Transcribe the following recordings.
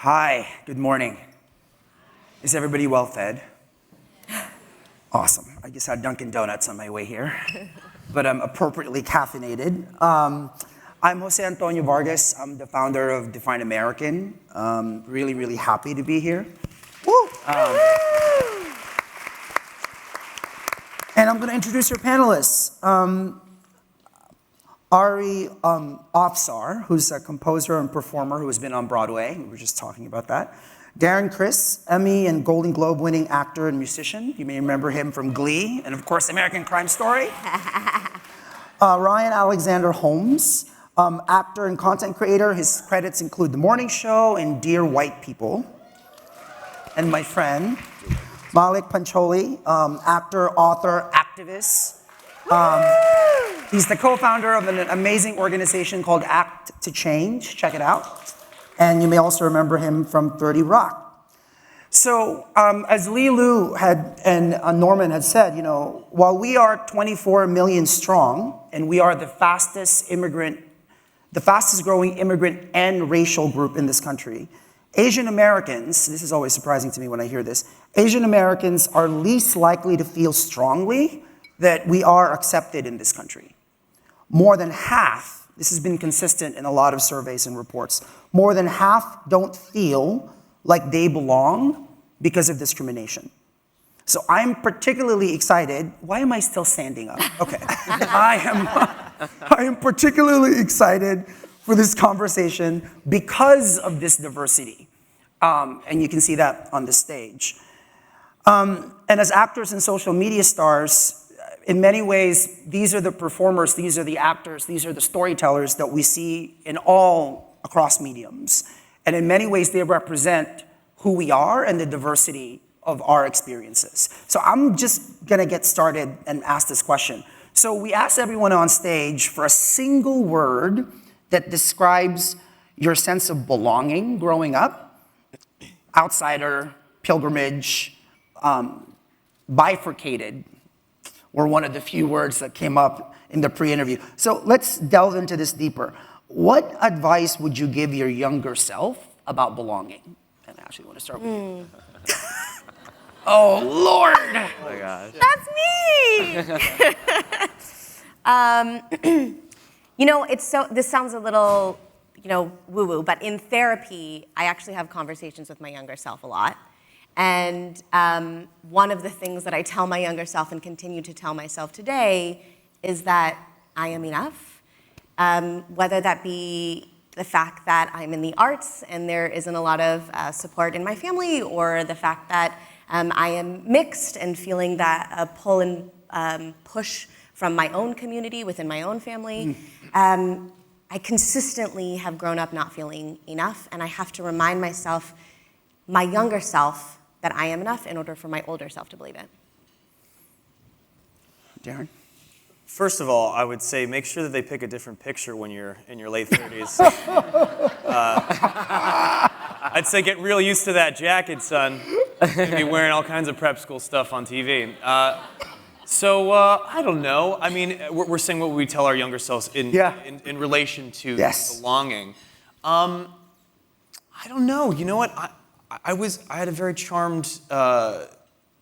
Hi, good morning. Is everybody well fed? Awesome. I just had Dunkin' Donuts on my way here, but I'm appropriately caffeinated. I'm Jose Antonio Vargas. I'm the founder of Define American. Really, really happy to be here. Woo! And I'm going to introduce your panelists. Afsar, who's a composer and performer who has been on Broadway. We were just talking about that. Darren, Criss, Emmy and Golden Globe winning actor and musician. You may remember him from Glee and, of course, American Crime Story. Ryan Alexander Holmes, actor and content creator. His credits include The Morning Show and Dear White People. And my friend, Maulik Pancholy, actor, author, activist. He's the co-founder of an amazing organization called Act to Change. Check it out. And you may also remember him from 30 Rock. So as Lee Lu and Norman had said, while we are 24 million strong, and we are the fastest growing immigrant and racial group in this country, Asian Americans, this is always surprising to me when I hear this, Asian Americans are least likely to feel strongly that we are accepted in this country. More than half, this has been consistent in a lot of surveys and reports, more than half don't feel like they belong because of discrimination. So I'm particularly excited. Why am I still standing up? Okay. I am particularly excited for this conversation because of this diversity. And you can see that on the stage. And as actors and social media stars, in many ways, these are the performers, these are the actors, these are the storytellers that we see in all across mediums. And in many ways, they represent who we are and the diversity of our experiences. So I'm just gonna get started and ask this question. So we asked everyone on stage for a single word that describes your sense of belonging growing up: outsider, pilgrimage, bifurcated, were one of the few words that came up in the pre-interview. So let's delve into this deeper. What advice would you give your younger self about belonging? And I actually want to start with you. Oh, Lord! Oh my gosh. That's me! This sounds a little, woo-woo, but in therapy, I actually have conversations with my younger self a lot. And one of the things that I tell my younger self and continue to tell myself today is that I am enough. Whether that be the fact that I'm in the arts and there isn't a lot of support in my family, or the fact that I am mixed and feeling that pull and push from my own community within my own family. I consistently have grown up not feeling enough, and I have to remind myself, my younger self, that I am enough in order for my older self to believe it. Darren? First of all, I would say make sure that they pick a different picture when you're in your late 30s. I'd say get real used to that jacket, son. You'll be wearing all kinds of prep school stuff on TV. I don't know. I mean, we're saying what we tell our younger selves in relation to belonging. I don't know. You know what? I had a very charmed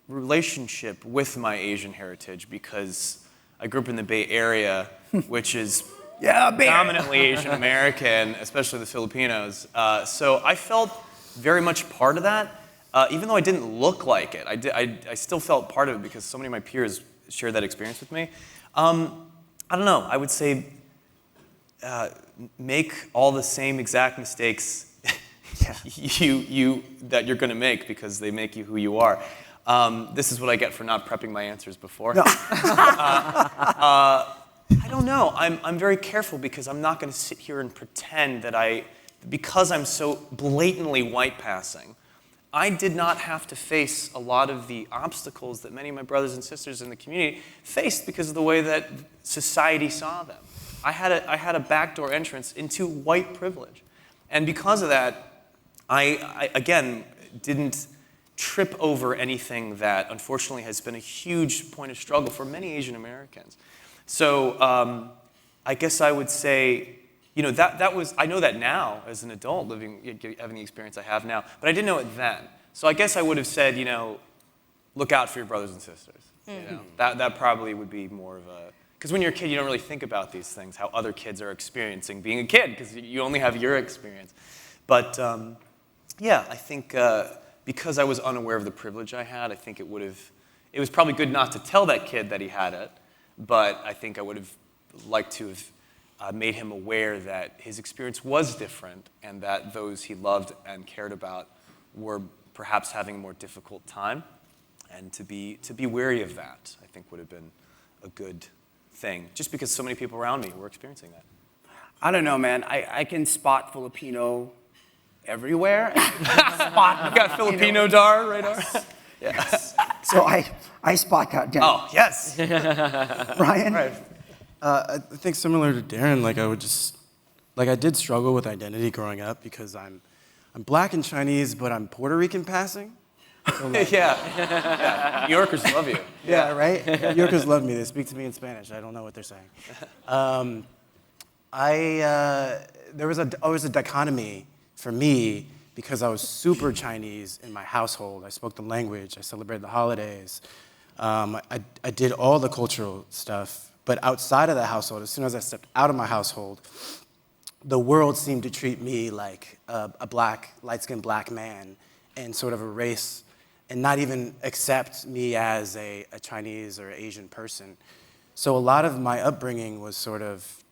relationship with my Asian heritage because I grew up in the Bay Area, which is dominantly Asian American, especially the Filipinos. So I felt very much part of that, even though I didn't look like it. I still felt part of it because so many of my peers shared that experience with me. I don't know. I would say make all the same exact mistakes that you're going to make because they make you who you are. This is what I get for not prepping my answers before. No. I don't know. I'm very careful because I'm not going to sit here and pretend that because I'm so blatantly white passing, I did not have to face a lot of the obstacles that many of my brothers and sisters in the community faced because of the way that society saw them. I had a backdoor entrance into white privilege. And because of that, I again, didn't trip over anything that unfortunately has been a huge point of struggle for many Asian Americans. So I guess I would say you know, that was, I know that now as an adult having the experience I have now, but I didn't know it then. So I guess I would have said, you know, look out for your brothers and sisters. You know, that probably would be more of a, because when you're a kid, you don't really think about these things, how other kids are experiencing being a kid, because you only have your experience. But yeah, I think because I was unaware of the privilege I had, I think it was probably good not to tell that kid that he had it, but I think I would have liked to have made him aware that his experience was different and that those he loved and cared about were perhaps having a more difficult time, and to be wary of that, I think would have been a good thing, just because so many people around me were experiencing that. I don't know, man. I can spot Filipino everywhere. You got Filipino Dar radar? Yes. So I spot that down. Oh, yes. Ryan? Right. I think similar to Darren, I did struggle with identity growing up because I'm black and Chinese, but I'm Puerto Rican passing. So Yeah. New Yorkers love you. Yeah, right? New Yorkers love me. They speak to me in Spanish. I don't know what they're saying. There was always a dichotomy for me because I was super Chinese in my household. I spoke the language. I celebrated the holidays. I did all the cultural stuff. But outside of the household, as soon as I stepped out of my household, the world seemed to treat me like a black, light-skinned black man and sort of erase and not even accept me as a Chinese or Asian person. So a lot of my upbringing was sort of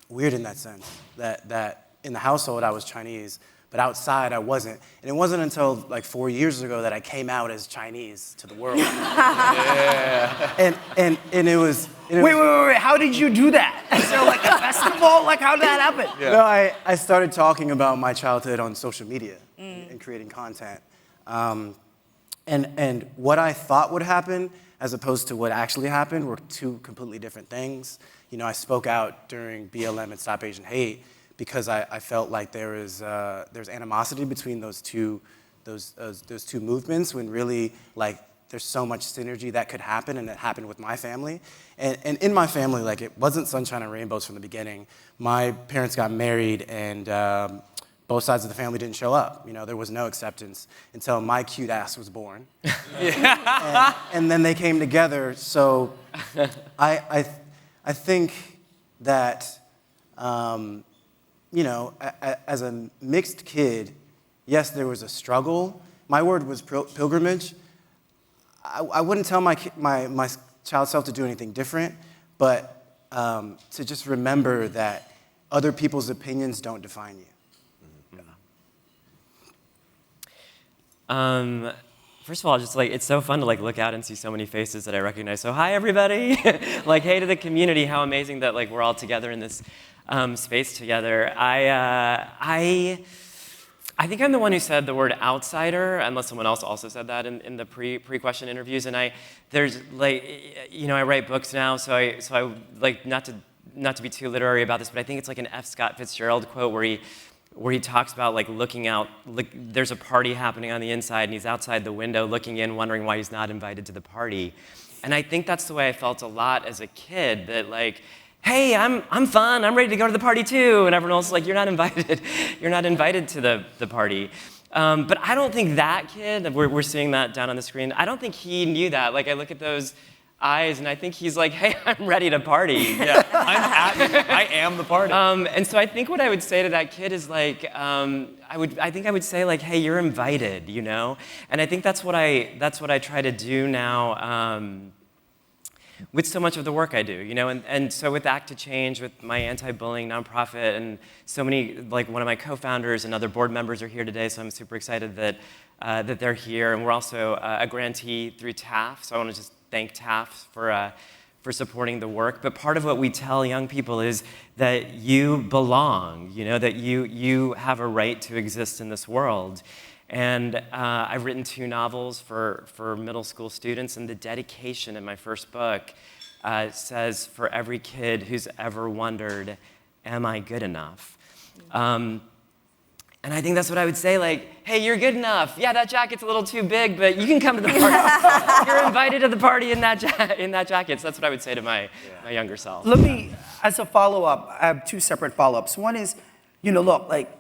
weird in that sense, that in the household I was Chinese, but outside I wasn't. And it wasn't until like 4 years ago that I came out as Chinese to the world. Yeah. And it was... Wait. How did you do that? Is there like a festival? Like, how did that happen? Yeah. No, I started talking about my childhood on social media and creating content. And what I thought would happen as opposed to what actually happened were two completely different things. You know, I spoke out during BLM and Stop Asian Hate because I felt like there's animosity between those two movements when really like there's so much synergy that could happen, and it happened with my family. And in my family, like it wasn't sunshine and rainbows from the beginning. My parents got married and both sides of the family didn't show up. You know, there was no acceptance until my cute ass was born. and then they came together. So I think that, you know, as a mixed kid, yes, there was a struggle. My word was pilgrimage. I wouldn't tell my child self to do anything different, but to just remember that other people's opinions don't define you. First of all, just like it's so fun to like look out and see so many faces that I recognize. So hi everybody, like hey to the community. How amazing that like we're all together in this space together. I think I'm the one who said the word outsider, unless someone else also said that in the pre-question interviews. And there's like, you know, I write books now, so I like not to be too literary about this, but I think it's like an F. Scott Fitzgerald quote where he talks about like looking out, there's a party happening on the inside and he's outside the window looking in, wondering why he's not invited to the party. And I think that's the way I felt a lot as a kid, that like, hey, I'm fun, I'm ready to go to the party too. And everyone else is like, you're not invited to the party. But I don't think that kid, we're seeing that down on the screen, I don't think he knew that. Like I look at those eyes and I think he's like, hey, I'm ready to party. Yeah, I am the party. And so I think what I would say to that kid is like, I think I would say like, hey, you're invited, you know? And I think that's what I try to do now with so much of the work I do, you know? And so with Act to Change, with my anti-bullying nonprofit, and so many, like one of my co-founders and other board members are here today, so I'm super excited that they're here. And we're also a grantee through TAAF, so I want to just thank TAAF for supporting the work. But part of what we tell young people is that you belong, you know, that you have a right to exist in this world. And I've written 2 novels for middle school students, and the dedication in my first book says, for every kid who's ever wondered, am I good enough? And I think that's what I would say, like, hey, you're good enough. Yeah, that jacket's a little too big, but you can come to the party. You're invited to the party in that jacket. So that's what I would say to my younger self. Let me, As a follow-up, I have two separate follow-ups. One is, look, like,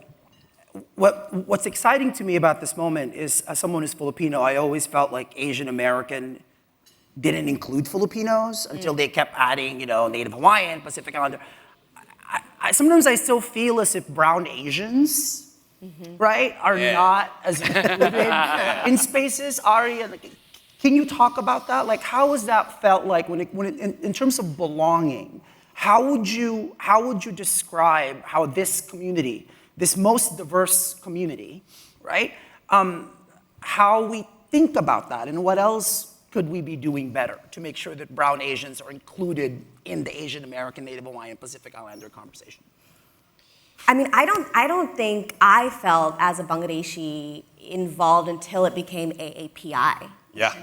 what's exciting to me about this moment is, as someone who's Filipino, I always felt like Asian American didn't include Filipinos until they kept adding, Native Hawaiian, Pacific Islander. Sometimes I still feel as if brown Asians, right, are not as included in spaces. Ari, can you talk about that? Like, how has that felt like in terms of belonging? How would you describe how this community, this most diverse community, right, how we think about that, and what else could we be doing better to make sure that brown Asians are included in the Asian American, Native Hawaiian, Pacific Islander conversation? I mean, I don't think I felt as a Bangladeshi involved until it became AAPI. Yeah.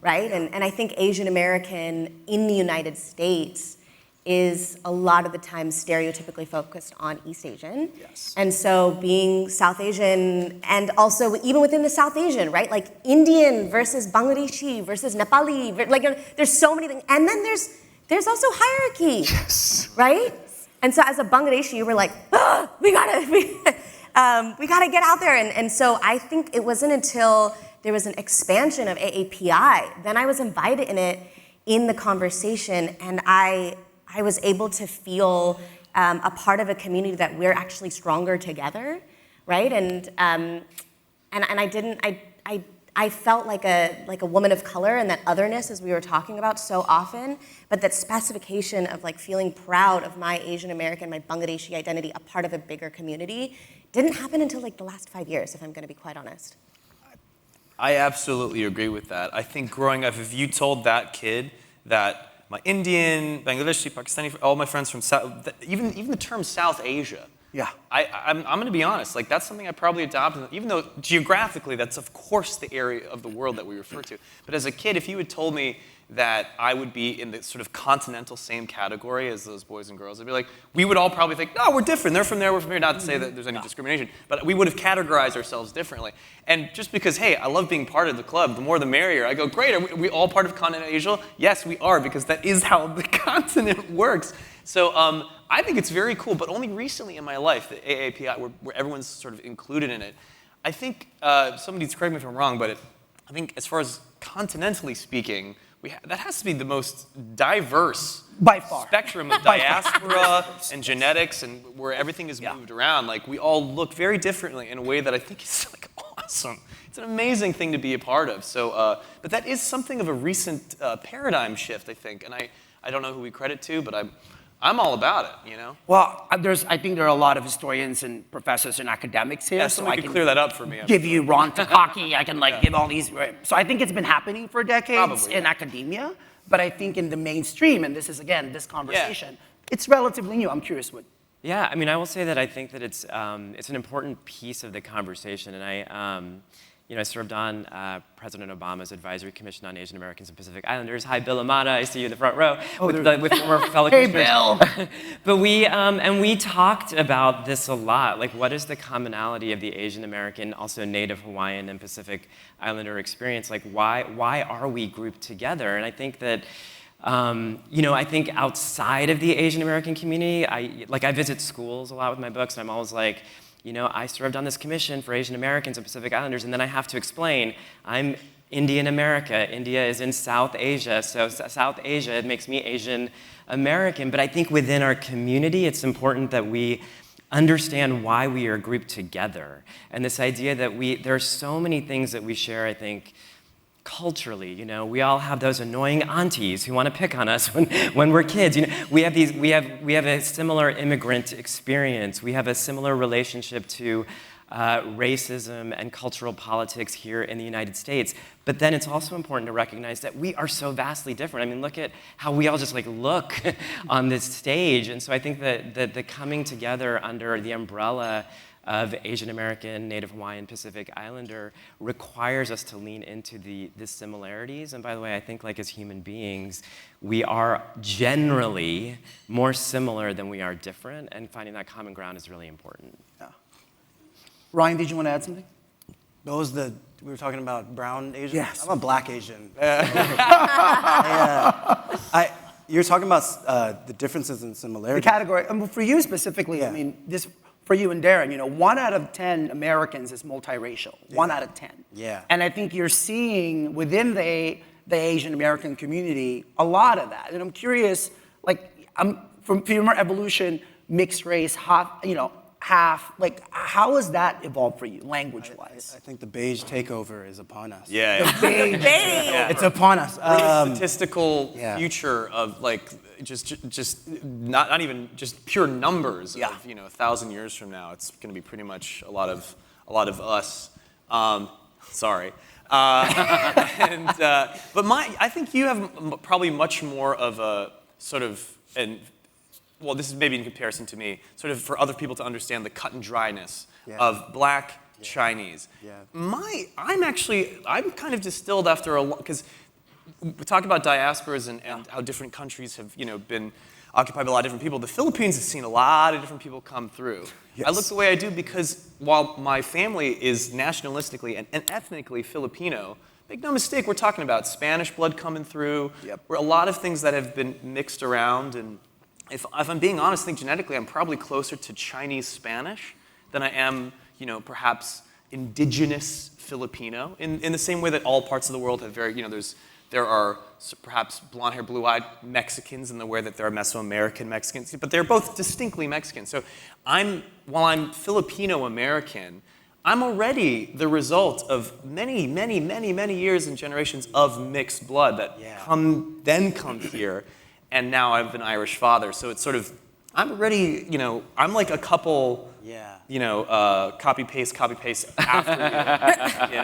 Right? And I think Asian American in the United States is a lot of the time stereotypically focused on East Asian. Yes. And so being South Asian, and also even within the South Asian, right? Like Indian versus Bangladeshi versus Nepali, like there's so many things. And then there's also hierarchy, yes. Right? And so as a Bangladeshi, we're like, we gotta get out there. And so I think it wasn't until there was an expansion of AAPI, then I was invited in the conversation, and I was able to feel a part of a community that we're actually stronger together, right? And I felt like a woman of color, and that otherness, as we were talking about so often, but that specification of like feeling proud of my Asian American, my Bangladeshi identity, a part of a bigger community, didn't happen until like the last 5 years, if I'm gonna be quite honest. I absolutely agree with that. I think growing up, if you told that kid that my Indian, Bangladeshi, Pakistani, all my friends from South, even the term South Asia. Yeah. I'm going to be honest, like that's something I probably adopted, even though geographically that's of course the area of the world that we refer to. But as a kid, if you had told me that I would be in the sort of continental same category as those boys and girls, I'd be like, we would all probably think, no, we're different. They're from there, we're from here. Not to say that there's any discrimination, but we would have categorized ourselves differently. And just because, hey, I love being part of the club, the more the merrier. I go, great, are we all part of continental Asia? Yes, we are, because that is how the continent works. So I think it's very cool, but only recently in my life, the AAPI, where everyone's sort of included in it. I think, somebody's correct me if I'm wrong, but I think as far as continentally speaking, that has to be the most diverse by far spectrum of diaspora and genetics, and where everything is moved around. Like, we all look very differently in a way that I think is like awesome. It's an amazing thing to be a part of. So, but that is something of a recent paradigm shift, I think, and I don't know who we credit to, but I'm all about it, you know? Well, I think there are a lot of historians and professors and academics here. Yeah, so I can clear that up for me. Give you Ron Takaki, I can give all these, right? So I think it's been happening for decades in academia, but I think in the mainstream, and this is again, this conversation, it's relatively new. I'm curious what. Yeah, I mean, I will say that I think that it's an important piece of the conversation, and I served on President Obama's Advisory Commission on Asian Americans and Pacific Islanders. Hi, Bill Amata, I see you in the front row with former fellow commissioners. Bill! But we talked about this a lot. Like, what is the commonality of the Asian American, also Native Hawaiian and Pacific Islander experience? Like, why are we grouped together? And I think that, I think outside of the Asian American community, I visit schools a lot with my books, and I'm always like, I served on this commission for Asian Americans and Pacific Islanders, and then I have to explain, I'm Indian America. India is in South Asia, so South Asia, it makes me Asian American. But I think within our community, it's important that we understand why we are grouped together. And this idea that there are so many things that we share, I think, culturally. We all have those annoying aunties who want to pick on us when we're kids. We have a similar immigrant experience. We have a similar relationship to racism and cultural politics here in the United States. But then it's also important to recognize that we are so vastly different. I mean, look at how we all just look on this stage. And so I think that the coming together under the umbrella of Asian American, Native Hawaiian, Pacific Islander requires us to lean into the similarities. And by the way, I think as human beings, we are generally more similar than we are different, and finding that common ground is really important. Yeah. Ryan, did you want to add something? We were talking about brown Asian? Yes. I'm a black Asian. You're talking about the differences and The similarities. category, for you specifically, I Yeah. mean, this, for you and Darren, 1 out of 10 Americans is multiracial, 1 out of 10. Yeah. And I think you're seeing within the Asian American community a lot of that. And I'm curious, like, from human evolution, mixed race, half, like, how has that evolved for you, language-wise? I think the beige takeover is upon us. Yeah. It's upon us. Statistical yeah. future of like just not even just pure numbers Yeah. of 1,000 years from now. It's going to be pretty much a lot of us. Sorry. But I think you have probably much more of a sort of well, this is maybe in comparison to me, sort of for other people to understand the cut and dryness of black Chinese. Yeah. I'm kind of distilled after a lot, because we talk about diasporas and how different countries have, been occupied by a lot of different people. The Philippines has seen a lot of different people come through. Yes. I look the way I do because while my family is nationalistically and ethnically Filipino, make no mistake, we're talking about Spanish blood coming through. Where a lot of things that have been mixed around, and if I'm being honest, I think genetically I'm probably closer to Chinese Spanish than I am, perhaps indigenous Filipino. In the same way that all parts of the world have there are perhaps blonde-haired, blue-eyed Mexicans in the way that there are Mesoamerican Mexicans, but they're both distinctly Mexican. So while I'm Filipino-American, I'm already the result of many, many, many, many years and generations of mixed blood that come here. And now I have an Irish father, so it's sort of, I'm already, I'm like a couple, copy paste after you,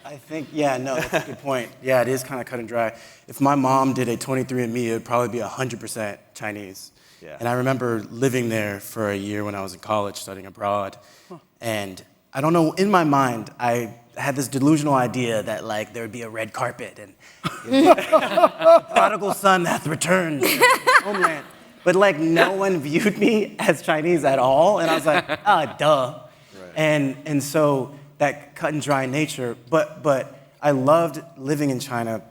I think, that's a good point. Yeah, it is kind of cut and dry. If my mom did a 23andMe, it would probably be 100% Chinese. Yeah. And I remember living there for a year when I was in college studying abroad. And I don't know, in my mind, I had this delusional idea that like there would be a red carpet and prodigal son hath returned to homeland. But like no one viewed me as Chinese at all, and I was like, duh. Right. And so that cut and dry nature, but I loved living in China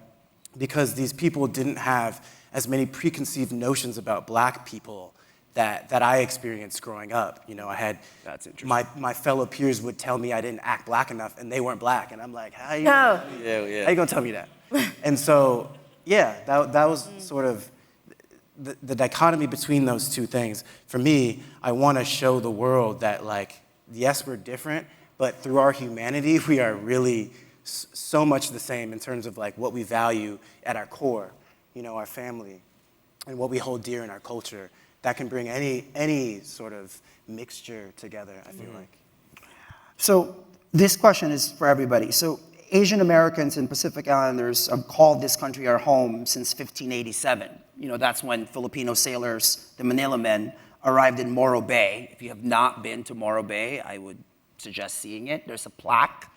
because these people didn't have as many preconceived notions about black people that I experienced growing up. I had my fellow peers would tell me I didn't act black enough, and they weren't black, and I'm like, how you gonna tell me that? And so, that was sort of the dichotomy between those two things. For me, I want to show the world that, like, yes, we're different, but through our humanity, we are really so much the same in terms of like what we value at our core, our family, and what we hold dear in our culture. That can bring any sort of mixture together, I feel like. So this question is for everybody. So Asian Americans and Pacific Islanders have called this country our home since 1587. That's when Filipino sailors, the Manila men, arrived in Morro Bay. If you have not been to Morro Bay, I would suggest seeing it. There's a plaque.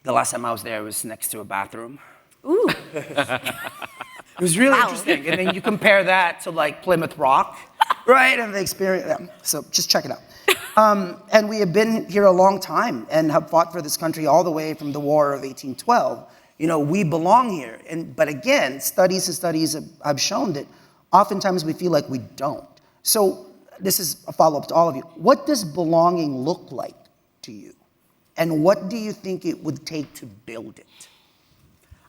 The last time I was there, it was next to a bathroom. Ooh. It was really interesting. And then you compare that to like Plymouth Rock. Right, and the experience. So just check it out. And we have been here a long time and have fought for this country all the way from the War of 1812. We belong here. But again, studies have shown that oftentimes we feel like we don't. So this is a follow-up to all of you. What does belonging look like to you? And what do you think it would take to build it?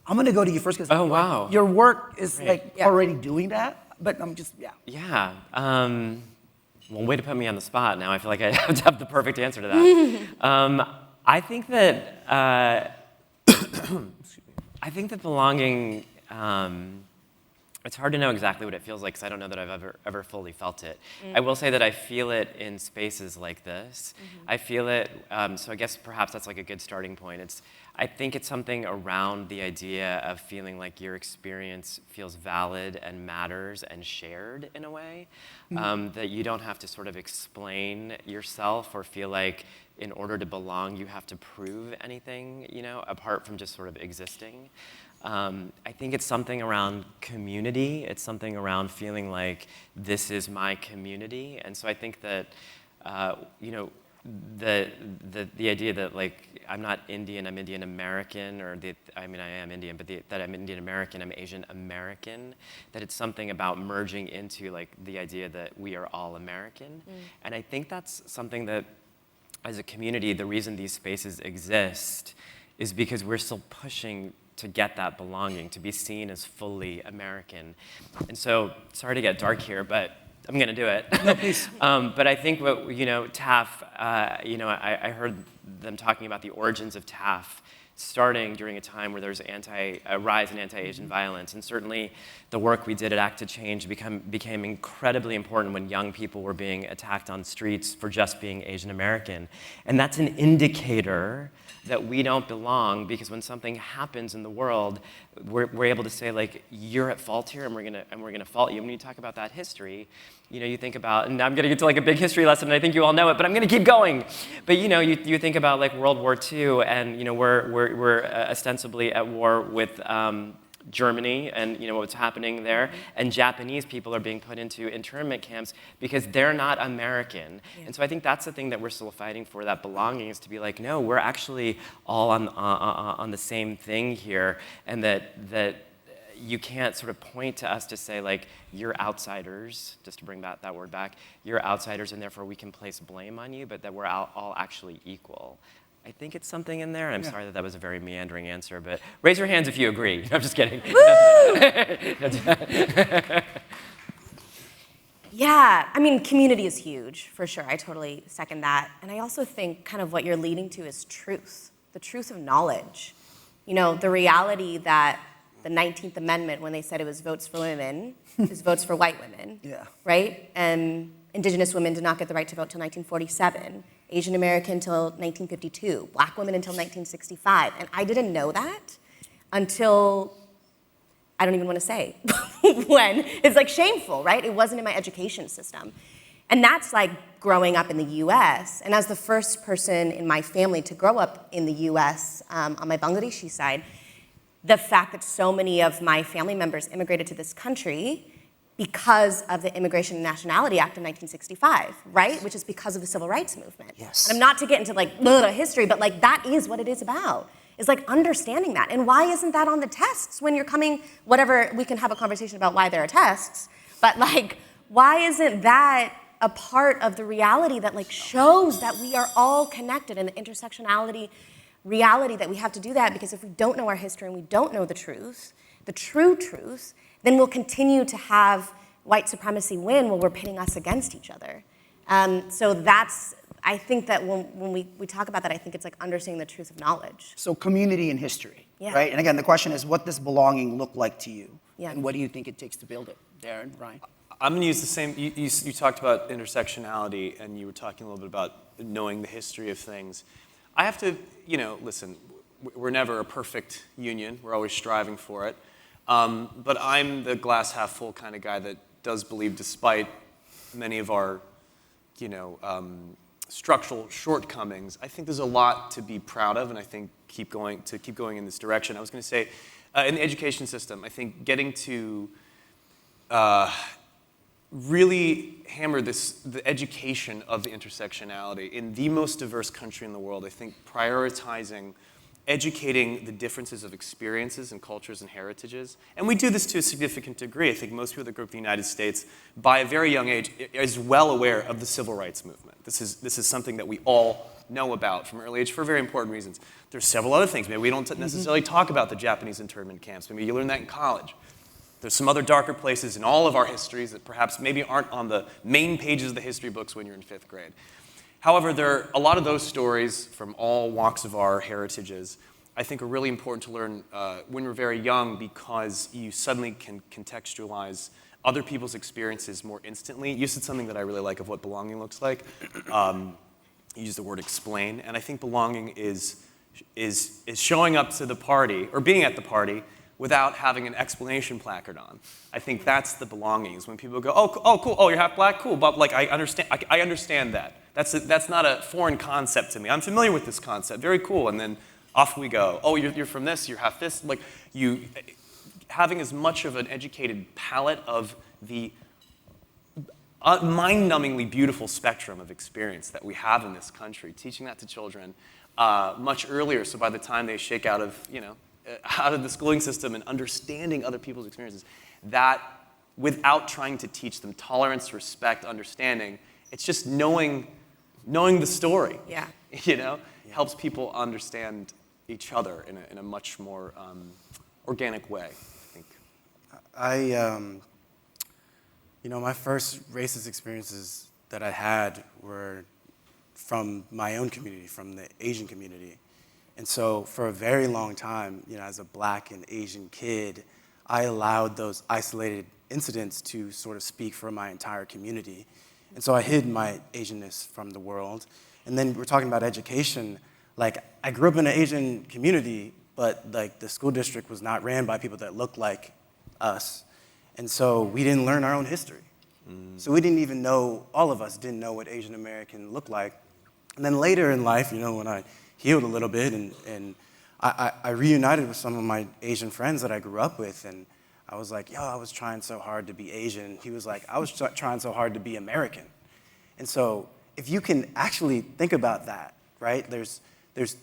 I'm gonna go to you first because wow. your work is already doing that. But I'm just, Yeah. Well, way to put me on the spot now. I feel like I have to have the perfect answer to that. I think that belonging. It's hard to know exactly what it feels like because I don't know that I've ever fully felt it. I will say that I feel it in spaces like this. I feel it. So I guess perhaps that's like a good starting point. I think it's something around the idea of feeling like your experience feels valid and matters and shared in a way, that you don't have to sort of explain yourself or feel like in order to belong you have to prove anything, apart from just sort of existing. I think it's something around community. It's something around feeling like this is my community. And so I think that, the idea that like I'm not Indian, I'm Indian American, or I mean I am Indian, but that I'm Indian American, I'm Asian American, that it's something about merging into like the idea that we are all American. And I think that's something that as a community, the reason these spaces exist is because we're still pushing to get that belonging, to be seen as fully American. And so, sorry to get dark here, but I'm gonna do it. No, please. But I think what, TAAF, I heard them talking about the origins of TAAF starting during a time where there's a rise in anti-Asian violence. And certainly the work we did at Act to Change became incredibly important when young people were being attacked on streets for just being Asian American. And that's an indicator that we don't belong, because when something happens in the world, we're able to say like, you're at fault here, and we're gonna fault you. When you talk about that history, you think about, and I'm gonna get to like a big history lesson, and I think you all know it, but I'm gonna keep going. But you think about like World War II, and we're ostensibly at war with Germany, and what's happening there, and Japanese people are being put into internment camps because they're not American. Yeah. And so I think that's the thing that we're still fighting for, that belonging, is to be like, no, we're actually all on the same thing here, and that you can't sort of point to us to say like, you're outsiders, just to bring that word back, you're outsiders, and therefore we can place blame on you, but that we're all actually equal. I think it's something in there. I'm sorry that was a very meandering answer, but raise your hands if you agree. I'm just kidding. Yeah, I mean, community is huge, for sure. I totally second that. And I also think kind of what you're leading to is truth, the truth of knowledge. The reality that the 19th Amendment, when they said it was votes for women, is votes for white women, right? And Indigenous women did not get the right to vote till 1947. Asian American until 1952, Black women until 1965. And I didn't know that until, I don't even want to say when. It's like shameful, right? It wasn't in my education system. And that's like growing up in the US. And as the first person in my family to grow up in the US on my Bangladeshi side, the fact that so many of my family members immigrated to this country because of the Immigration and Nationality Act of 1965, right? Which is because of the Civil Rights Movement. Yes. And I'm not to get into like the history, but like that is what it is about. Is like understanding that. And why isn't that on the tests when you're coming, whatever, we can have a conversation about why there are tests, but like, why isn't that a part of the reality that like shows that we are all connected, and the intersectionality reality that we have to do that? Because if we don't know our history and we don't know the truth, the true truth, then we'll continue to have white supremacy win while we're pitting us against each other. So that's, I think that when we talk about that, I think it's like understanding the truth of knowledge. So community and history, right? And again, the question is, what does belonging look like to you? Yeah. And what do you think it takes to build it? Darren, Ryan? I'm going to use the same, you talked about intersectionality, and you were talking a little bit about knowing the history of things. I have to, listen, we're never a perfect union. We're always striving for it. But I'm the glass half full kind of guy that does believe, despite many of our, structural shortcomings, I think there's a lot to be proud of, and I think keep going in this direction. I was going to say, in the education system, I think getting to really hammer the education of the intersectionality in the most diverse country in the world. I think prioritizing educating the differences of experiences and cultures and heritages. And we do this to a significant degree. I think most people that grew up in the United States, by a very young age, is well aware of the civil rights movement. This is something that we all know about from an early age for very important reasons. There's several other things. Maybe we don't necessarily talk about the Japanese internment camps. Maybe you learn that in college. There's some other darker places in all of our histories that perhaps maybe aren't on the main pages of the history books when you're in 5th grade. However, a lot of those stories from all walks of our heritages, I think, are really important to learn when we're very young, because you suddenly can contextualize other people's experiences more instantly. You said something that I really like of what belonging looks like. You used the word explain, and I think belonging is showing up to the party, or being at the party, without having an explanation placard on. I think that's the belonging, is when people go, oh cool, oh, you're half black, cool, but like I understand that. That's not a foreign concept to me. I'm familiar with this concept, very cool, and then off we go. Oh, you're from this, you're half this. Like, having as much of an educated palette of the mind-numbingly beautiful spectrum of experience that we have in this country, teaching that to children much earlier, so by the time they shake out of, out of the schooling system and understanding other people's experiences, that without trying to teach them tolerance, respect, understanding, it's just knowing the story. Yeah. Helps people understand each other in a much more organic way, I think. My first racist experiences that I had were from my own community, from the Asian community. And so for a very long time, as a Black and Asian kid, I allowed those isolated incidents to sort of speak for my entire community. And so I hid my Asianness from the world. And then we're talking about education. I grew up in an Asian community, but the school district was not ran by people that looked like us. And so we didn't learn our own history. So we didn't even know, all of us didn't know what Asian American looked like. And then later in life, when I healed a little bit and I reunited with some of my Asian friends that I grew up with, and I was like, I was trying so hard to be Asian. He was like, I was trying so hard to be American. And so if you can actually think about that, right? There's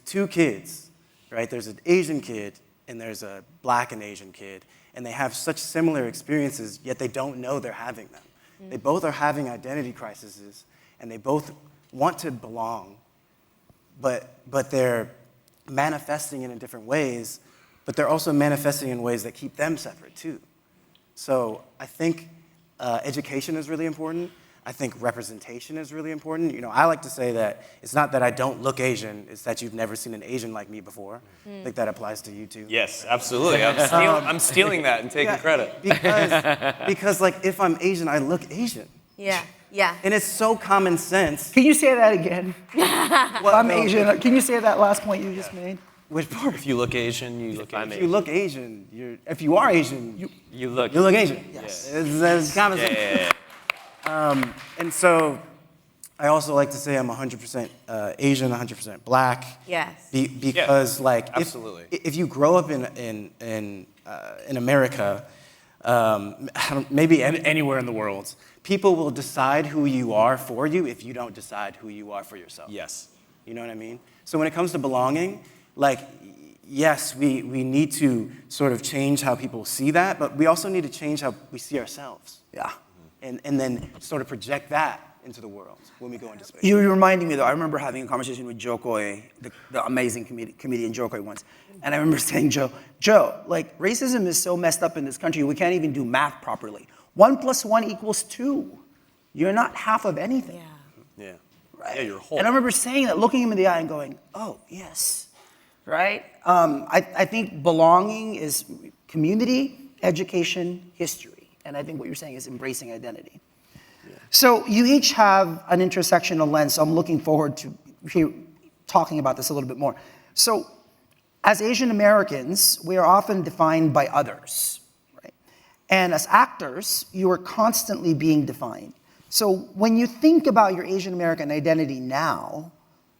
two kids, right? There's an Asian kid and there's a Black and Asian kid, and they have such similar experiences, yet they don't know they're having them. They both are having identity crises, and they both want to belong, but they're manifesting it in different ways, but they're also manifesting in ways that keep them separate too. So I think education is really important. I think representation is really important. I like to say that it's not that I don't look Asian, it's that you've never seen an Asian like me before. I think that applies to you too. Yes, absolutely. I'm stealing that and taking credit. Because if I'm Asian, I look Asian. Yeah. And it's so common sense. Can you say that again? I'm Asian. Can you say that last point you just made? Which part? If you look Asian, you look Asian. If you look Asian, if you are Asian, you look Asian. Yes. It's common sense. Yeah. And so I also like to say I'm 100% Asian, 100% Black. Yes. Because absolutely. If you grow up in America, maybe anywhere in the world, people will decide who you are for you if you don't decide who you are for yourself. Yes. You know what I mean? So when it comes to belonging, yes, we need to sort of change how people see that, but we also need to change how we see ourselves. Yeah. And then sort of project that into the world when we go into space. You're reminding me, though, I remember having a conversation with Joe Coy, the amazing comedian Joe Coy once, and I remember saying, Joe, racism is so messed up in this country, we can't even do math properly. 1 + 1 = 2. You're not half of anything. Yeah. Right? Yeah, you're whole. And I remember saying that, looking him in the eye and going, oh, yes, right? I think belonging is community, education, history. And I think what you're saying is embracing identity. Yeah. So you each have an intersectional lens, so I'm looking forward to talking about this a little bit more. So as Asian Americans, we are often defined by others, right? And as actors, you are constantly being defined. So when you think about your Asian American identity now,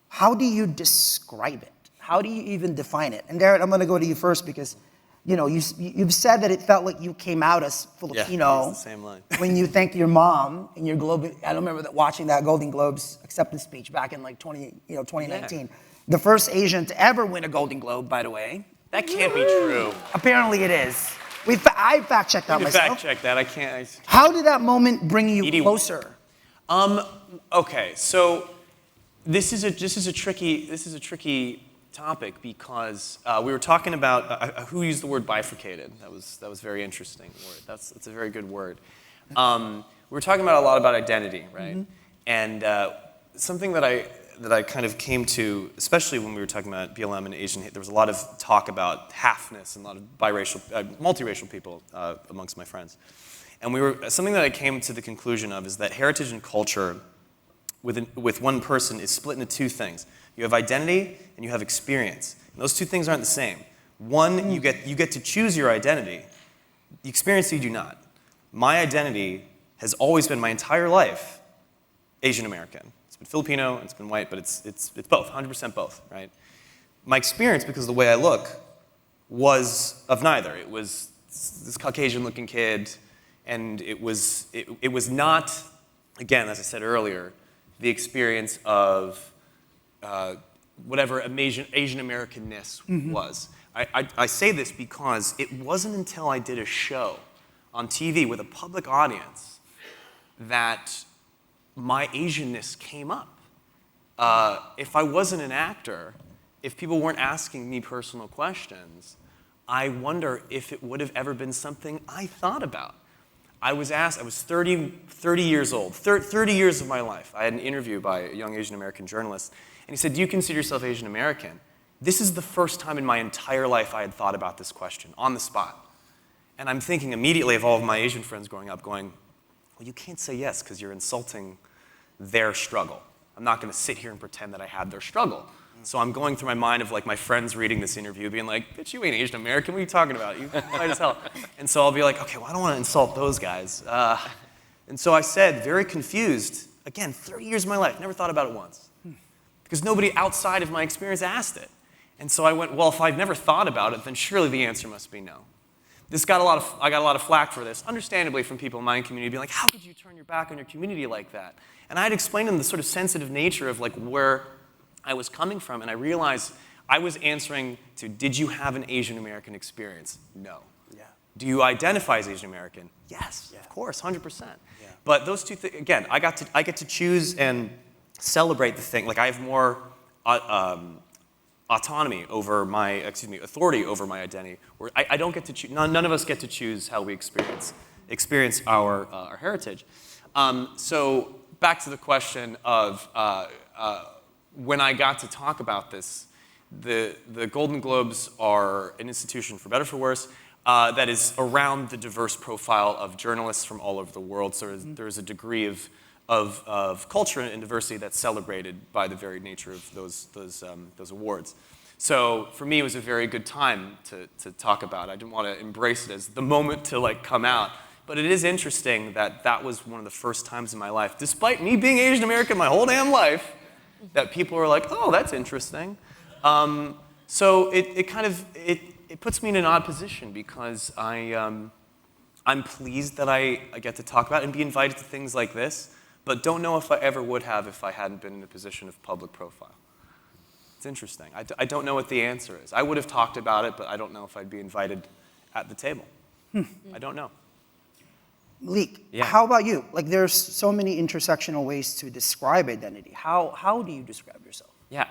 how do you describe it? How do you even define it? And Darren, I'm gonna go to you first because you've said that it felt like you came out as Filipino. Yeah, it's the same line. When you thanked your mom in your I remember watching that Golden Globes acceptance speech back in 2019. Yeah. The first Asian to ever win a Golden Globe, by the way. That can't be true. Apparently it is. I fact checked that myself. Fact check that. I can't. How did that moment bring you closer? Okay, so this is a tricky topic because we were talking about who used the word bifurcated. That was very interesting word. That's a very good word. We were talking about a lot about identity, right? Mm-hmm. And something that I kind of came to, especially when we were talking about BLM and Asian hate, there was a lot of talk about halfness and a lot of biracial, multiracial people amongst my friends. And something that I came to the conclusion of is that heritage and culture with one person is split into two things. You have identity and you have experience. And those two things aren't the same. One, you get to choose your identity. The experience you do not. My identity has always been my entire life Asian American. It's been Filipino, it's been white, but it's both, 100% both, right? My experience, because of the way I look, was of neither. It was this Caucasian-looking kid, and it was not again, as I said earlier, the experience of whatever Asian Americanness was. I say this because it wasn't until I did a show on TV with a public audience that my Asianness came up. If I wasn't an actor, if people weren't asking me personal questions, I wonder if it would have ever been something I thought about. I was asked, I was 30 years old, 30 years of my life. I had an interview by a young Asian American journalist, and he said, "Do you consider yourself Asian American?" This is the first time in my entire life I had thought about this question, on the spot. And I'm thinking immediately of all of my Asian friends growing up going, well, you can't say yes because you're insulting their struggle. I'm not going to sit here and pretend that I had their struggle. So I'm going through my mind of like my friends reading this interview being like, bitch, you ain't Asian American, what are you talking about? You white as hell. And so I'll be like, okay, well, I don't want to insult those guys. And so I said, very confused, again, 30 years of my life, never thought about it once. Because nobody outside of my experience asked it. And so I went, well, if I've never thought about it, then surely the answer must be no. I got a lot of flack for this, understandably from people in my community being like, how could you turn your back on your community like that? And I had explained to them the sort of sensitive nature of like where I was coming from, and I realized I was answering to, did you have an Asian American experience? No. Yeah. Do you identify as Asian American? Yes, of course, 100%. Yeah. But those two things, again, I get to choose and celebrate the thing. Like I have more autonomy over authority over my identity. Where I don't get to choose, none of us get to choose how we experience our heritage. So back to the question of when I got to talk about this, the Golden Globes are an institution, for better or for worse, that is around the diverse profile of journalists from all over the world. So there's a degree of culture and diversity that's celebrated by the very nature of those awards. So for me, it was a very good time to talk about. I didn't want to embrace it as the moment to like come out. But it is interesting that that was one of the first times in my life, despite me being Asian American my whole damn life, that people were like, oh, that's interesting. So it puts me in an odd position because I'm pleased that I get to talk about it and be invited to things like this, but don't know if I ever would have if I hadn't been in a position of public profile. It's interesting. I don't know what the answer is. I would have talked about it, but I don't know if I'd be invited at the table. I don't know. Maulik, Yeah. how about you? Like, there's so many intersectional ways to describe identity. How do you describe yourself? Yeah,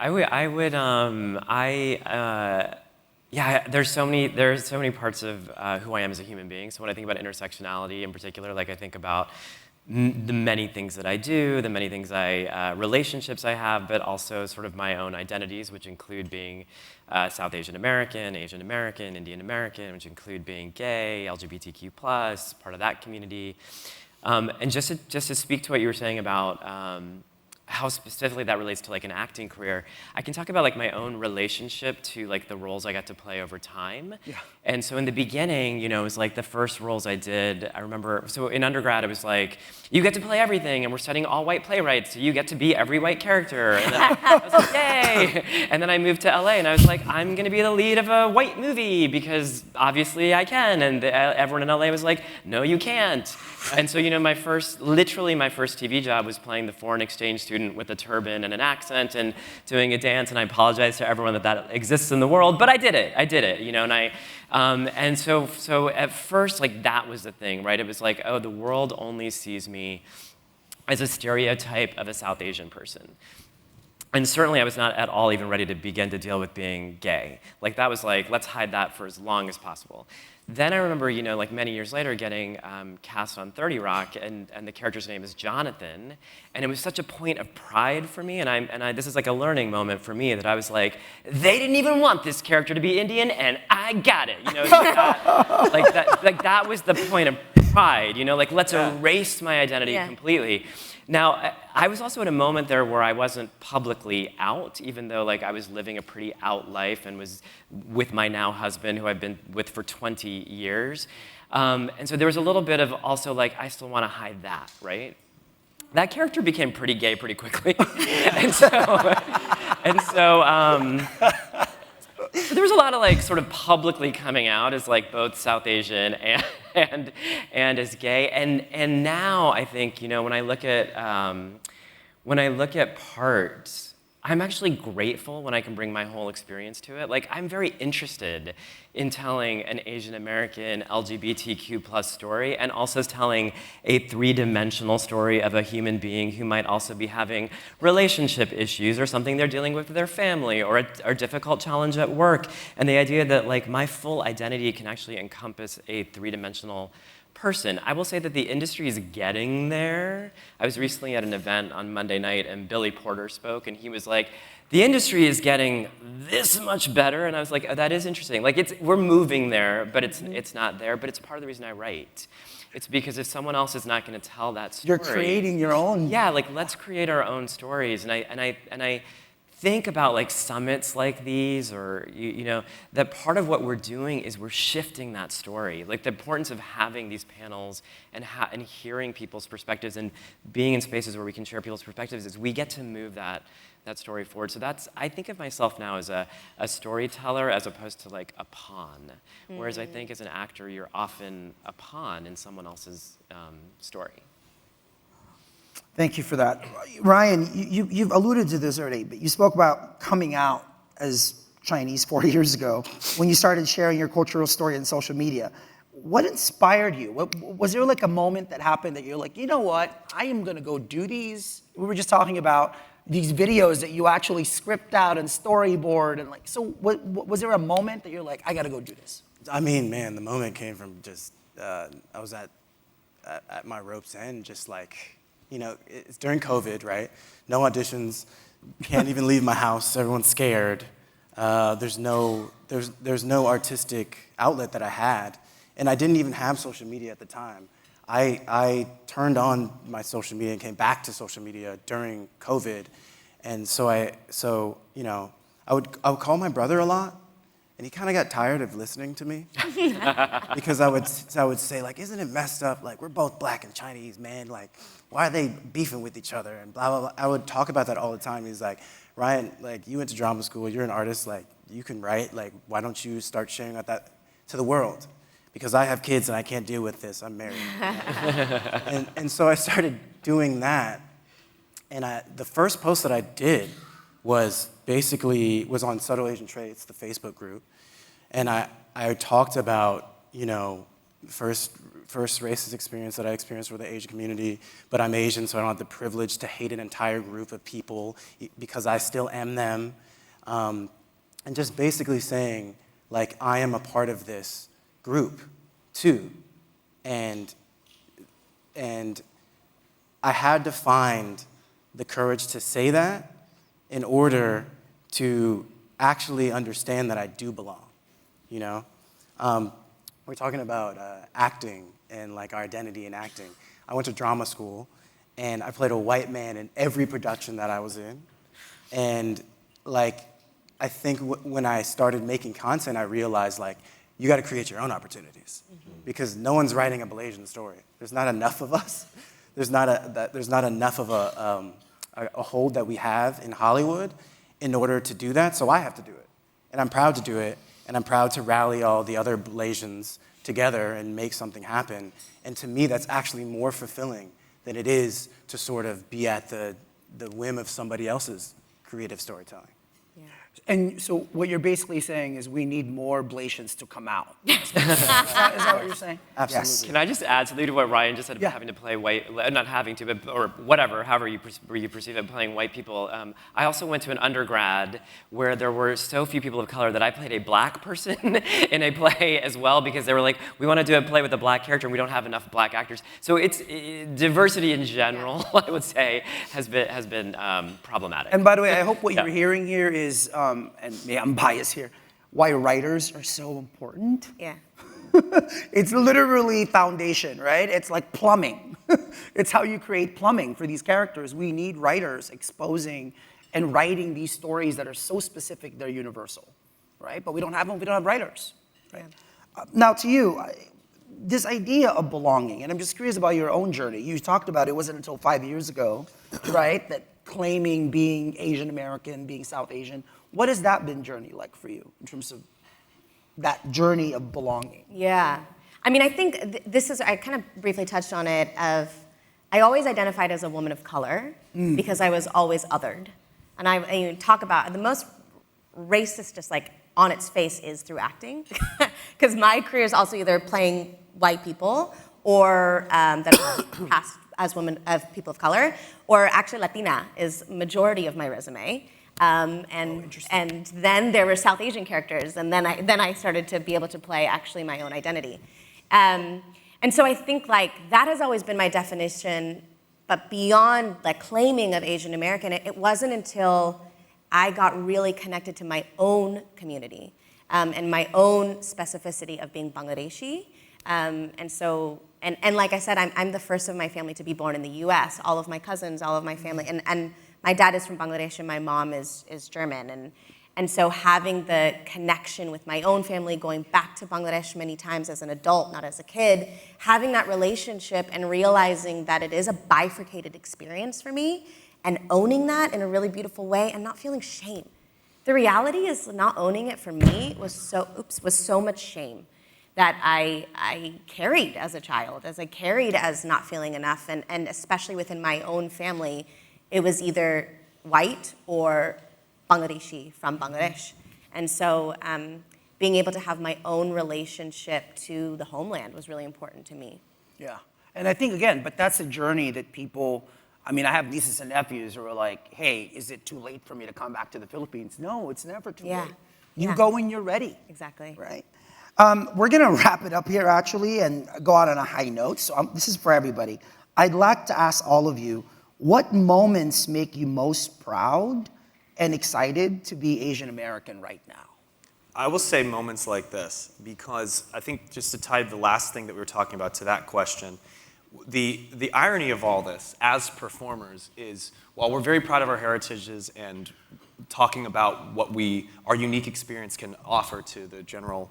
there's so many parts of who I am as a human being. So when I think about intersectionality in particular, like I think about the many things that I do, the many things relationships I have, but also sort of my own identities, which include being South Asian American, Indian American, which include being gay, LGBTQ+, part of that community. And just to speak to what you were saying about how specifically that relates to like an acting career, I can talk about like my own relationship to like the roles I got to play over time. Yeah. And so in the beginning, you know, it was like the first roles I did, I remember, so in undergrad it was like, you get to play everything and we're studying all white playwrights, so you get to be every white character. And then I was like, yay! And then I moved to LA and I was like, I'm gonna be the lead of a white movie because obviously I can. And everyone in LA was like, no you can't. And so, you know, literally my first TV job was playing the foreign exchange student with a turban and an accent and doing a dance, and I apologize to everyone that exists in the world, but I did it, you know, and so at first, like, that was the thing, right? It was like, oh, the world only sees me as a stereotype of a South Asian person. And certainly I was not at all even ready to begin to deal with being gay. Like, that was like, let's hide that for as long as possible. Then I remember, you know, like many years later getting cast on 30 Rock, and the character's name is Jonathan, and it was such a point of pride for me, and this is like a learning moment for me that I was like, they didn't even want this character to be Indian, and I got it, you know, like that was the point of pride, you know, like let's erase my identity completely. Now, I was also at a moment there where I wasn't publicly out, even though like I was living a pretty out life and was with my now husband, who I've been with for 20 years. And so there was a little bit of also like, I still want to hide that, right? That character became pretty gay pretty quickly. and so there was a lot of like sort of publicly coming out as like both South Asian and as gay. And now I think, you know, when I look at part, I'm actually grateful when I can bring my whole experience to it. Like, I'm very interested in telling an Asian American LGBTQ plus story, and also telling a three-dimensional story of a human being who might also be having relationship issues or something they're dealing with their family, or a difficult challenge at work. And the idea that, like, my full identity can actually encompass a three-dimensional person. I will say that the industry is getting there. I was recently at an event on Monday night, and Billy Porter spoke, and he was like, the industry is getting this much better. And I was like, oh, that is interesting. Like, we're moving there, but it's not there. But it's part of the reason I write. It's because if someone else is not going to tell that story, You're creating your own. Yeah, like, let's create our own stories. And I think about, like, summits like these, or you know, that part of what we're doing is we're shifting that story. Like, the importance of having these panels and hearing people's perspectives and being in spaces where we can share people's perspectives is we get to move that story forward. So I think of myself now as a storyteller as opposed to, like, a pawn. Whereas I think as an actor, you're often a pawn in someone else's story. Thank you for that. Ryan, you've alluded to this already, but you spoke about coming out as Chinese 4 years ago when you started sharing your cultural story on social media. What inspired you? Was there, like, a moment that happened that you're like, you know what, I am gonna go do these? We were just talking about these videos that you actually script out and storyboard, and, like, so was there a moment that you're like, I gotta go do this? I mean, man, the moment came from just, I was at my rope's end, just like, you know, it's during COVID, right? No auditions, can't even leave my house, everyone's scared. There's no artistic outlet that I had, and I didn't even have social media at the time. I turned on my social media and came back to social media during COVID, and so you know, I would call my brother a lot, and he kind of got tired of listening to me because I would say, like, isn't it messed up? Like, we're both black and Chinese, man. Like, why are they beefing with each other? And blah, blah, blah. I would talk about that all the time. He's like, Ryan, like, you went to drama school. You're an artist. Like, you can write. Like, why don't you start sharing about that to the world? Because I have kids and I can't deal with this. I'm married. and so I started doing that. And the first post that I did was on Subtle Asian Traits, the Facebook group. And I talked about, you know, first racist experience that I experienced with the Asian community, but I'm Asian, so I don't have the privilege to hate an entire group of people because I still am them. And just basically saying, like, I am a part of this group too. And I had to find the courage to say that in order to actually understand that I do belong, you know? We're talking about acting and, like, our identity in acting. I went to drama school, and I played a white man in every production that I was in. And, like, I think when I started making content, I realized, like, you gotta create your own opportunities because no one's writing a Malaysian story. There's not enough of us. There's not enough of a hold that we have in Hollywood in order to do that, so I have to do it. And I'm proud to do it, and I'm proud to rally all the other Malaysians together and make something happen. And to me, that's actually more fulfilling than it is to sort of be at the whim of somebody else's creative storytelling. Yeah. And so what you're basically saying is we need more Blasians to come out. Is that what you're saying? Absolutely. Yes. Can I just add something to what Ryan just said about having to play white, not having to, but, or whatever, however you perceive it, playing white people. I also went to an undergrad where there were so few people of color that I played a black person in a play as well because they were like, we want to do a play with a black character and we don't have enough black actors. So it's diversity in general, I would say, has been problematic. And by the way, I hope what you're hearing here is, and maybe I'm biased here, why writers are so important. Yeah. It's literally foundation, right? It's like plumbing. It's how you create plumbing for these characters. We need writers exposing and writing these stories that are so specific they're universal, right? But we don't have them, we don't have writers. Right? Now to you, this idea of belonging, and I'm just curious about your own journey. You talked about it wasn't until 5 years ago, right, that claiming being Asian American, being South Asian. What has that been journey like for you in terms of that journey of belonging? Yeah. I mean, I think this is, I kind of briefly touched on it, I always identified as a woman of color because I was always othered. And I talk about, the most racist, just like on its face, is through acting. Because my career is also either playing white people or that are cast as women of people of color, or actually Latina is majority of my resume. And then there were South Asian characters, and then I started to be able to play actually my own identity. And so I think like that has always been my definition, but beyond like claiming of Asian American, it wasn't until I got really connected to my own community and my own specificity of being Bangladeshi. And like I said, I'm the first of my family to be born in the US. All of my cousins, all of my family, and my dad is from Bangladesh and my mom is German. And so having the connection with my own family, going back to Bangladesh many times as an adult, not as a kid, having that relationship and realizing that it is a bifurcated experience for me and owning that in a really beautiful way and not feeling shame. The reality is not owning it for me was so much shame that I carried as a child, as I carried as not feeling enough, and especially within my own family, it was either white or Bangladeshi from Bangladesh. And so being able to have my own relationship to the homeland was really important to me. Yeah, and I think, again, but that's a journey that people, I mean, I have nieces and nephews who are like, hey, is it too late for me to come back to the Philippines? No, it's never too late. You go when you're ready. Exactly. Right. We're going to wrap it up here, actually, and go out on a high note. So this is for everybody. I'd like to ask all of you, what moments make you most proud and excited to be Asian American right now? I will say moments like this, because I think just to tie the last thing that we were talking about to that question, the irony of all this as performers is, while we're very proud of our heritages and talking about what our unique experience can offer to the general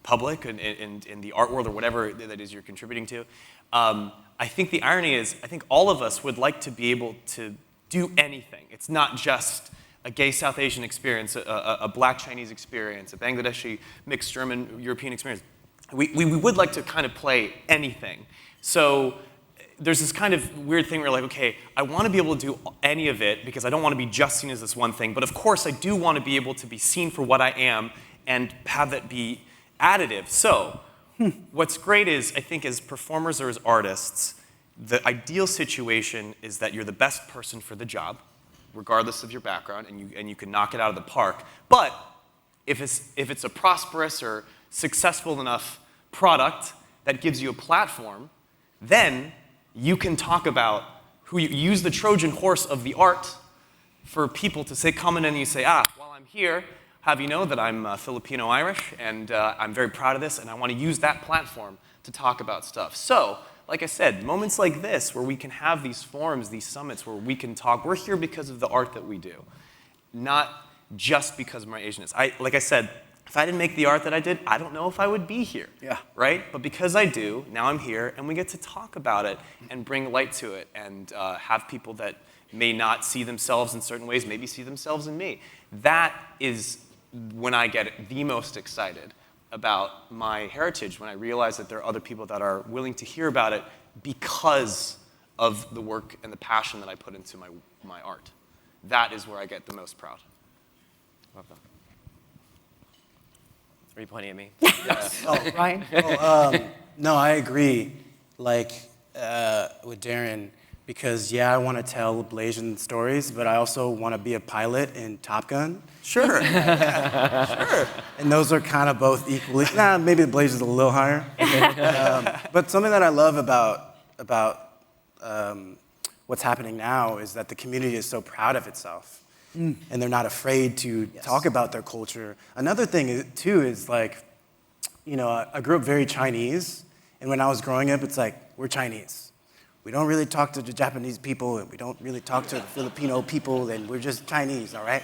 public and in the art world or whatever that is you're contributing to, I think the irony is, I think all of us would like to be able to do anything. It's not just a gay South Asian experience, a black Chinese experience, a Bangladeshi mixed German European experience. We would like to kind of play anything. So there's this kind of weird thing where you're like, okay, I want to be able to do any of it because I don't want to be just seen as this one thing, but of course I do want to be able to be seen for what I am and have that be additive. So what's great is, I think as performers or as artists, the ideal situation is that you're the best person for the job, regardless of your background, and you can knock it out of the park. But if it's a prosperous or successful enough product that gives you a platform, then you can talk about who you use the Trojan horse of the art for people to say, come in and you say, while I'm here, have you know that I'm Filipino-Irish, and I'm very proud of this, and I want to use that platform to talk about stuff. So, like I said, moments like this where we can have these forums, these summits where we can talk, we're here because of the art that we do, not just because of my Asianness. Like I said, if I didn't make the art that I did, I don't know if I would be here, right? But because I do, now I'm here, and we get to talk about it and bring light to it and have people that may not see themselves in certain ways, maybe see themselves in me. That is when I get the most excited about my heritage, when I realize that there are other people that are willing to hear about it because of the work and the passion that I put into my art. That is where I get the most proud. Love that. Are you pointing at me? Yes. Ryan? No, I agree, like, with Darren, because, I want to tell Blasian stories, but I also want to be a pilot in Top Gun. Sure. Sure. And those are kind of both equally, maybe the Blasian's a little higher. But something that I love about what's happening now is that the community is so proud of itself. And they're not afraid to talk about their culture. Another thing, too, is like, I grew up very Chinese, and when I was growing up, it's like, we're Chinese. We don't really talk to the Japanese people, and we don't really talk to the Filipino people, and we're just Chinese, all right?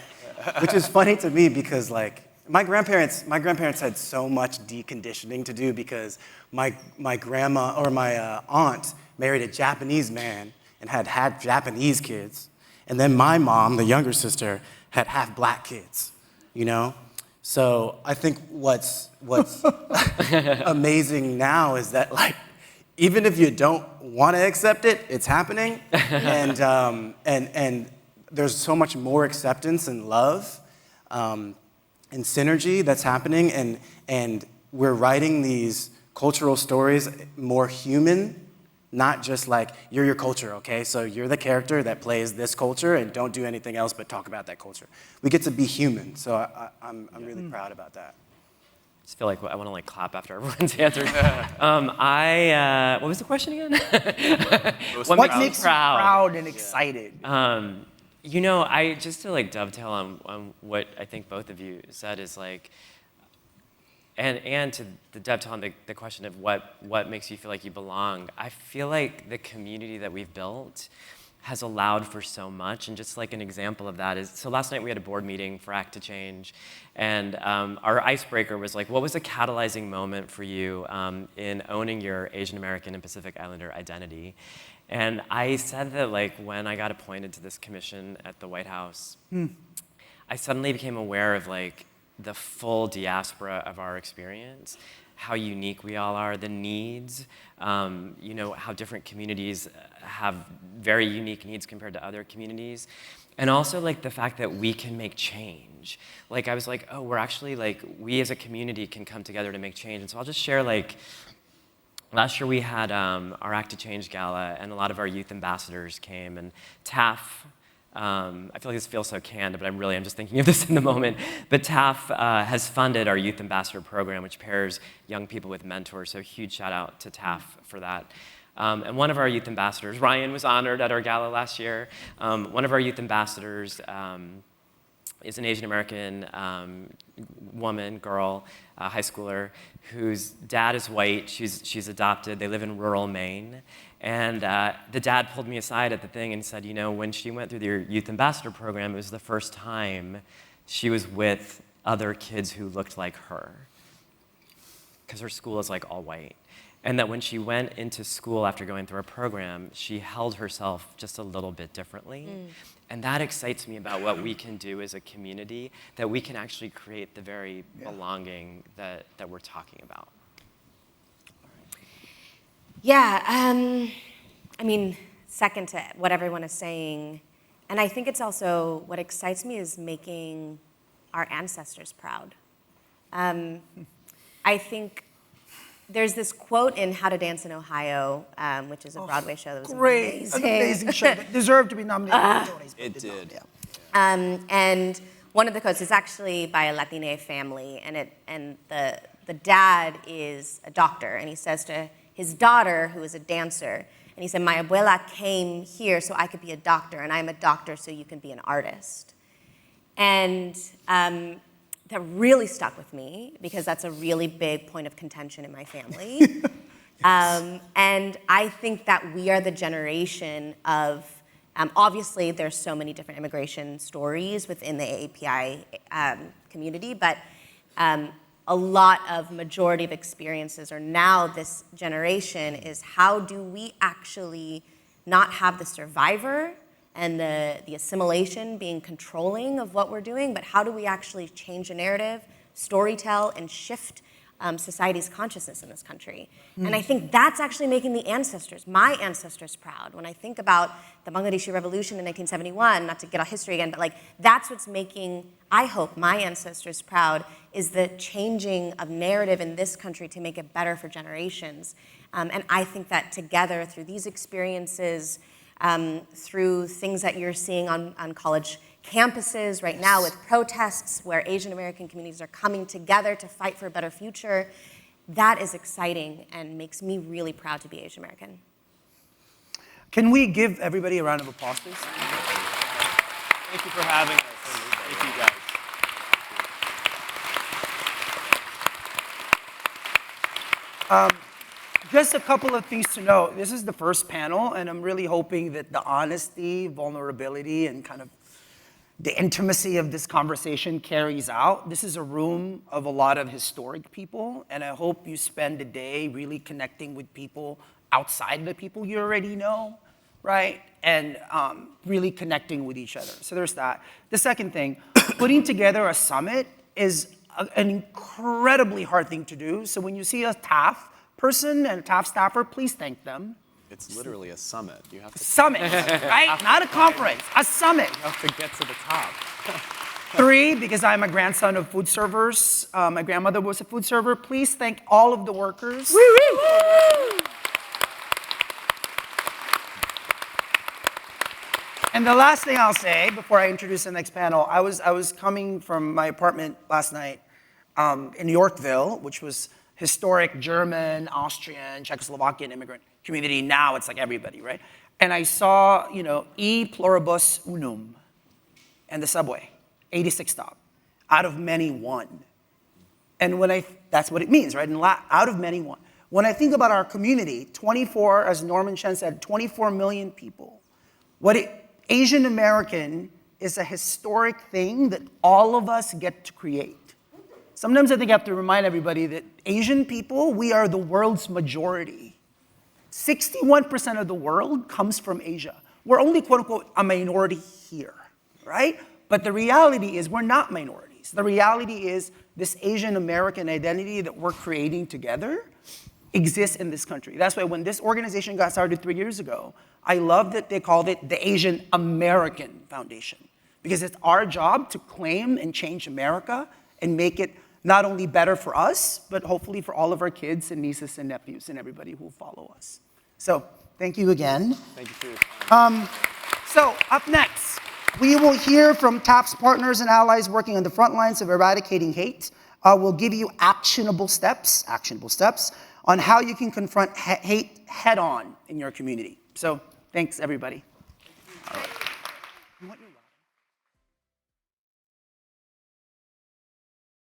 Which is funny to me because, like, my grandparents had so much deconditioning to do because my grandma or my aunt married a Japanese man and had Japanese kids, and then my mom, the younger sister, had half black kids, So I think what's amazing now is that like, even if you don't want to accept it, it's happening, and there's so much more acceptance and love and synergy that's happening, and we're writing these cultural stories more human. Not just like, you're your culture, okay? So you're the character that plays this culture and don't do anything else but talk about that culture. We get to be human, so I'm really proud about that. I just feel like I want to like clap after everyone's answers. What was the question again? What makes you proud and excited? You know, I just to like dovetail on what I think both of you said is like, and to the dovetail on the question of what makes you feel like you belong, I feel like the community that we've built has allowed for so much. And just like an example of that is, so last night we had a board meeting for Act to Change, and our icebreaker was like, what was a catalyzing moment for you in owning your Asian American and Pacific Islander identity? And I said that like when I got appointed to this commission at the White House, I suddenly became aware of like the full diaspora of our experience, how unique we all are, the needs, you know, how different communities have very unique needs compared to other communities. And also like the fact that we can make change. Like I was like, oh, we're actually like, we as a community can come together to make change. And so I'll just share like, last year we had our Act to Change Gala, and a lot of our youth ambassadors came, and TAAF, I feel like this feels so canned, but I'm just thinking of this in the moment. But TAAF has funded our Youth Ambassador program, which pairs young people with mentors, so huge shout out to TAAF for that. And one of our youth ambassadors, Ryan, was honored at our gala last year. One of our youth ambassadors is an Asian American woman, girl, high schooler, whose dad is white. She's adopted. They live in rural Maine. And the dad pulled me aside at the thing and said, you know, when she went through the Youth Ambassador program, it was the first time she was with other kids who looked like her, because her school is like all white. And that when she went into school after going through our program, she held herself just a little bit differently. And that excites me about what we can do as a community, that we can actually create the very belonging that we're talking about. Yeah, I mean, second to what everyone is saying, and I think it's also, what excites me is making our ancestors proud. I think there's this quote in How to Dance in Ohio, which is a Broadway show that was amazing. An amazing show that deserved to be nominated for Tonys. It did. Yeah. And one of the quotes is actually by a Latine family, and the dad is a doctor, and he says to his daughter, who is a dancer, and he said, my abuela came here so I could be a doctor, and I'm a doctor so you can be an artist. And that really stuck with me, because that's a really big point of contention in my family. And I think that we are the generation of, obviously there's so many different immigration stories within the AAPI community, but a lot of majority of experiences are now this generation is, how do we actually not have the survivor and the assimilation being controlling of what we're doing, but how do we actually change the narrative, storytell, and shift society's consciousness in this country? And I think that's actually making the ancestors, my ancestors, proud. When I think about the Bangladeshi Revolution in 1971, not to get off history again, but like that's what's making, I hope, my ancestors proud, is the changing of narrative in this country to make it better for generations. And I think that together, through these experiences, through things that you're seeing on college campuses right now with protests where Asian American communities are coming together to fight for a better future, that is exciting and makes me really proud to be Asian American. Can we give everybody a round of applause, please? Thank you for having us. Thank you, guys. Just a couple of things to note. This is the first panel, and I'm really hoping that the honesty, vulnerability, and kind of the intimacy of this conversation carries out. This is a room of a lot of historic people, and I hope you spend the day really connecting with people outside the people you already know, right? And really connecting with each other. So there's that. The second thing, putting together a summit is an incredibly hard thing to do. So when you see a TAAF person and a TAAF staffer, please thank them. It's literally a summit. You have to Summit, right? Not a conference, a summit. to get to the top. 3, because I'm a grandson of food servers. My grandmother was a food server. Please thank all of the workers. And the last thing I'll say before I introduce the next panel, I was coming from my apartment last night in Yorkville, which was historic German, Austrian, Czechoslovakian immigrant community. Now it's like everybody, right? And I saw, E pluribus unum and the subway, 86 stop, out of many one. And that's what it means, right? And out of many one. When I think about our community, 24, as Norman Chen said, 24 million people. Asian American is a historic thing that all of us get to create. Sometimes I think I have to remind everybody that Asian people, we are the world's majority. 61% of the world comes from Asia. We're only, quote unquote, a minority here, right? But the reality is we're not minorities. The reality is this Asian American identity that we're creating together exists in this country. That's why when this organization got started 3 years ago, I love that they called it the Asian American Foundation, because it's our job to claim and change America and make it not only better for us, but hopefully for all of our kids and nieces and nephews and everybody who will follow us. So thank you again. Thank you for your time. So up next, we will hear from TAAF's partners and allies working on the front lines of eradicating hate. We'll give you actionable steps on how you can confront hate head on in your community. So thanks, everybody. All right.